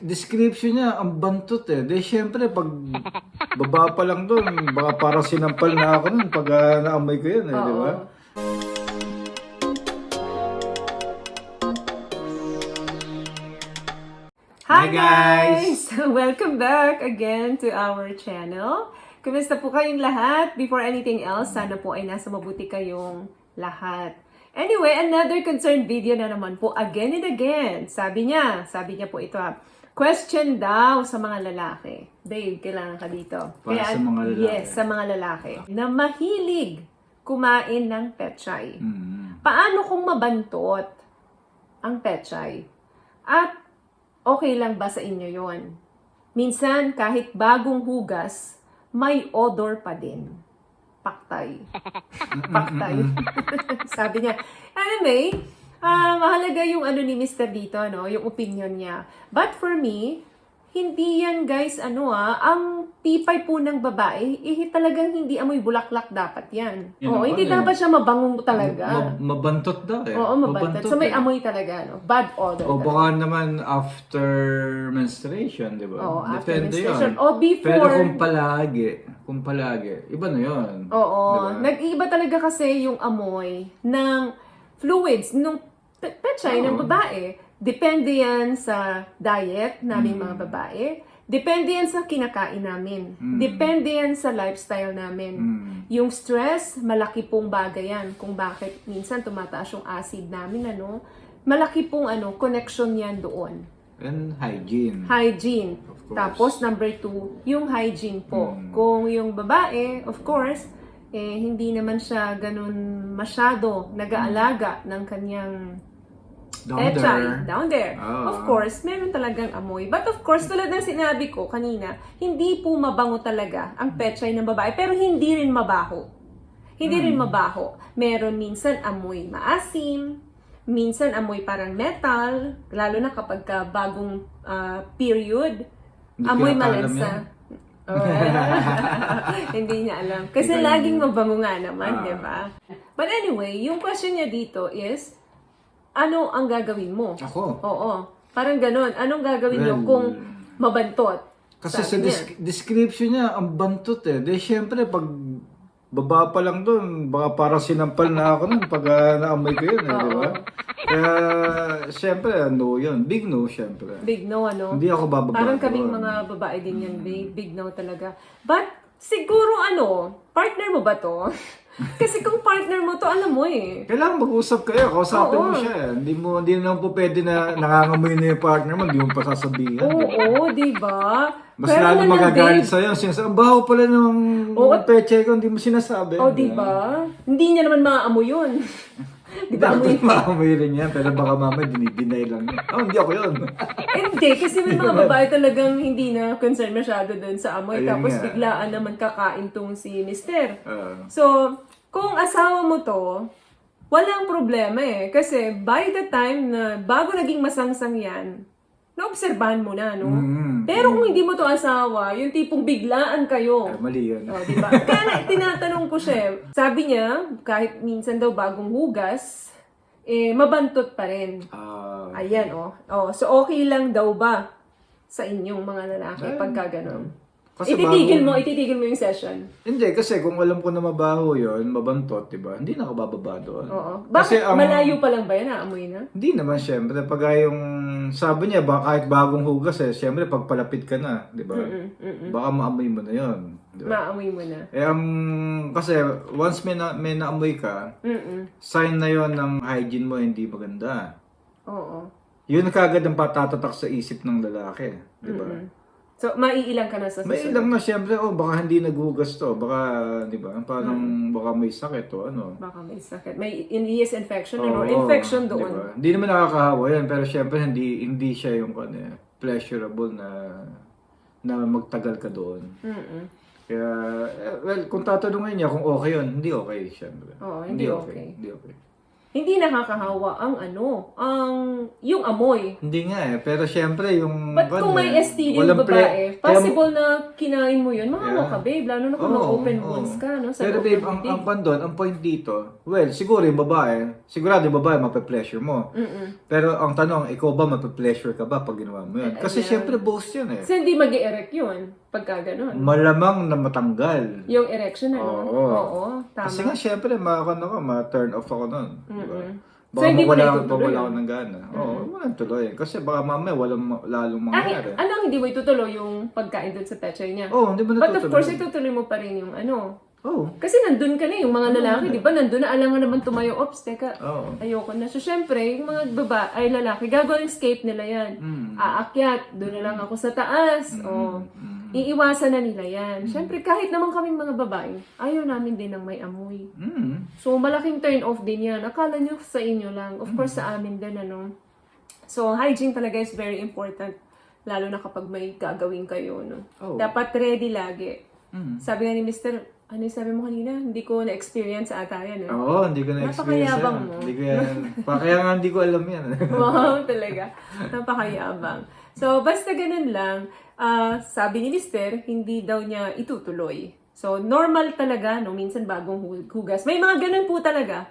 Description niya, ang bantot eh. De, syempre, pag baba pa lang doon, baka parang sinampal na ako nun pag naamoy ko yun, eh, di ba? Oo. Hi Hi, guys! guys! Welcome back again to our channel. Kumusta po kayong lahat? Before anything else, sana po ay nasa mabuti kayong lahat. Anyway, another concerned video na naman po again and again. Sabi niya po ito question daw sa mga lalaki. Babe, kailangan ka dito. Para sa mga lalaki. Yes, sa mga lalaki. Na mahilig kumain ng pechay. Mm. Paano kung mabantot ang pechay? At okay lang ba sa inyo yon? Minsan, kahit bagong hugas, may odor pa din. Paktay. Paktay. Sabi niya. Anyway, mahalaga yung ano ni Mr. dito, no? Yung opinion niya. But for me, hindi yan guys, ang tipay po ng babae, talagang hindi amoy bulaklak dapat yan. Yan Oo, naman hindi eh. dapat siya mabangong talaga. Mabantot daw eh. Oo, mabantot. So may eh. amoy talaga, no? Bad odor. O talaga. baka naman after menstruation, di ba? Oo, after Depende menstruation. yun. O before. Pero kung palagi, iba na yun. Oo. Diba? Nag-iba talaga kasi yung amoy ng fluids, nung pechay ng Oo. babae. Depende yan sa diet naming mga babae. Depende yan sa kinakain namin. Depende yan sa lifestyle namin. Yung stress, malaki pong bagay yan. Kung bakit minsan tumataas yung acid namin, malaki pong connection yan doon. And hygiene. Hygiene. Of course. Tapos, number 2, yung hygiene po. Kung yung babae, of course, hindi naman siya ganun masyado nag-aalaga ng kanyang pechay. Down there. Of course, meron talagang amoy. But of course, tulad ng sinabi ko kanina, hindi po mabango talaga ang pechay ng babae, pero hindi rin mabaho. Hindi rin mabaho. Meron minsan amoy maasim, minsan amoy parang metal, lalo na kapag bagong period, Hindi amoy ko yata alam malansa. yan. Hindi niya alam. Kasi Hindi ko laging alam. mabango nga naman, di ba? But anyway, yung question niya dito is, ano ang gagawin mo? Ako. Oo. Parang ganun. Anong gagawin niyo Well, kung mabantot? Kasi Sabi sa niya. description niya, ang bantot eh. De, syempre, pag baba pa lang doon, baka parang sinampal na ako nun pag naamoy ko yun, eh, di ba? Kaya, syempre, no yun. Big no, syempre. Big no, ano? Hindi ako bababago. Parang kaming mga babae din yan, babe. Big no talaga. But, siguro partner mo ba to? Kasi kung partner mo to, alam mo eh. Kailangan mag-usap kayo, kausapin mo siya. Eh. Hindi naman po pwede na nangangamoy na yung partner mo, hindi mo pa sasabihan. Oo, di ba? Mas Pero lalo naman, magagalit babe. sa'yo. Sinasabi, ang baho pala ng peche ko, hindi mo sinasabi. Oh, di ba? Hindi niya naman maaamoy yun. Di ba? Dapat maamoy rin yan, pero baka mamaya dinideny lang niya. Oh, hindi ako yun. Hindi, kasi may mga babae talagang hindi na concern masyado dun sa amoy. Ayun Tapos nga. biglaan naman kakain tong si Mister. Ah. So, kung asawa mo to, walang problema eh. Kasi by the time na bago naging masangsang yan, naobserbahan mo na, no? Pero kung hindi mo to asawa, yung tipong biglaan kayo. Mali yun. Oh, di ba? Kaya nga, tinatanong ko siya, sabi niya, kahit minsan daw bagong hugas, mabantot pa rin. Ayan, so okay lang daw ba sa inyong mga lalaki pagka ganun? Kasi Ititigil mo yung session. Hindi, kasi kung alam ko na mabaho yun, mabantot, diba? Hindi na ako bababa doon. Oo. Kasi Bakit? Malayo pa lang ba yan? Naamoy na? Hindi naman, syempre. Pag yung sabi niya, kahit bagong hugas syempre, pag palapit ka na, di ba? Baka maamoy mo na yun. Di ba? Maamoy mo na. Kasi once may naamoy ka, sign na yon ng hygiene mo hindi maganda. Oo. Yun kagad ang patatatak sa isip ng lalaki, di ba? So, maiilang ka na sa May susunod. ilang na syempre, baka hindi naghugas to, baka, di ba? Parang baka may sakit o ano. Baka may sakit. May yeast infection or Oo, infection di doon. ba? Hindi naman nakakahawa yan, pero syempre hindi siya yung pleasurable na magtagal ka doon. Kaya, well, kung tatanungin niya kung okay yun, hindi okay, syempre. Oo, hindi okay. Hindi okay. hindi nakakahawa ang yung amoy. Hindi nga pero syempre yung... But kung may STD yung babae, possible na kinain mo yun, makahawa ka, babe. Lalo na kung open wounds ka, no? Sa pero babe, ang point dito, well, siguro yung babae, sigurado yung babae, mape-pleasure mo. Pero ang tanong, ikaw ba mape-pleasure ka ba pag ginawa mo yun? Kasi syempre, both yun eh. Kasi hindi mag-e-erect yun pagka ganun. Malamang na matanggal. Yung erection na, no? Oo. Oo, tama. Kasi nga, syempre, ma-turn off ako nun. Diba? So, hindi mo na itutuloy Wala ako ng gana. Oo, walang tuloy. Kasi baka mamaya lalong mangyari. Anong hindi mo itutuloy yung pagkain dun sa pechay niya? Oo, hindi mo But natutuloy. of course, itutuloy mo pa rin yung Oo. Kasi nandun ka na, yung mga lalaki, di ba? Nandun na, alangan naman tumayo, ops, teka, Oo. ayoko na. So, syempre, yung mga lalaki, gagawin escape nila yan. Aakyat, doon na lang ako sa taas. Iiwasan na nila yan. Syempre, kahit naman kaming mga babae, ayaw namin din ng may amoy. So, malaking turn off din yan. Akala nyo sa inyo lang. Of course, sa amin din, So, hygiene talaga is very important. Lalo na kapag may gagawin kayo, no? Oh. Dapat ready lagi. Sabi nga ni Mr. Ano yung sabi mo kanina? Hindi ko na-experience ata yan. Oo, hindi ko na-experience Napakayabang yan. mo. Hindi ko yan. Kaya nga hindi ko alam yan. Wow, talaga. Napakayabang. So, basta ganun lang. Sabi ni Mr., hindi daw niya itutuloy. So, normal talaga, no? Minsan bagong hugas. May mga ganun po talaga.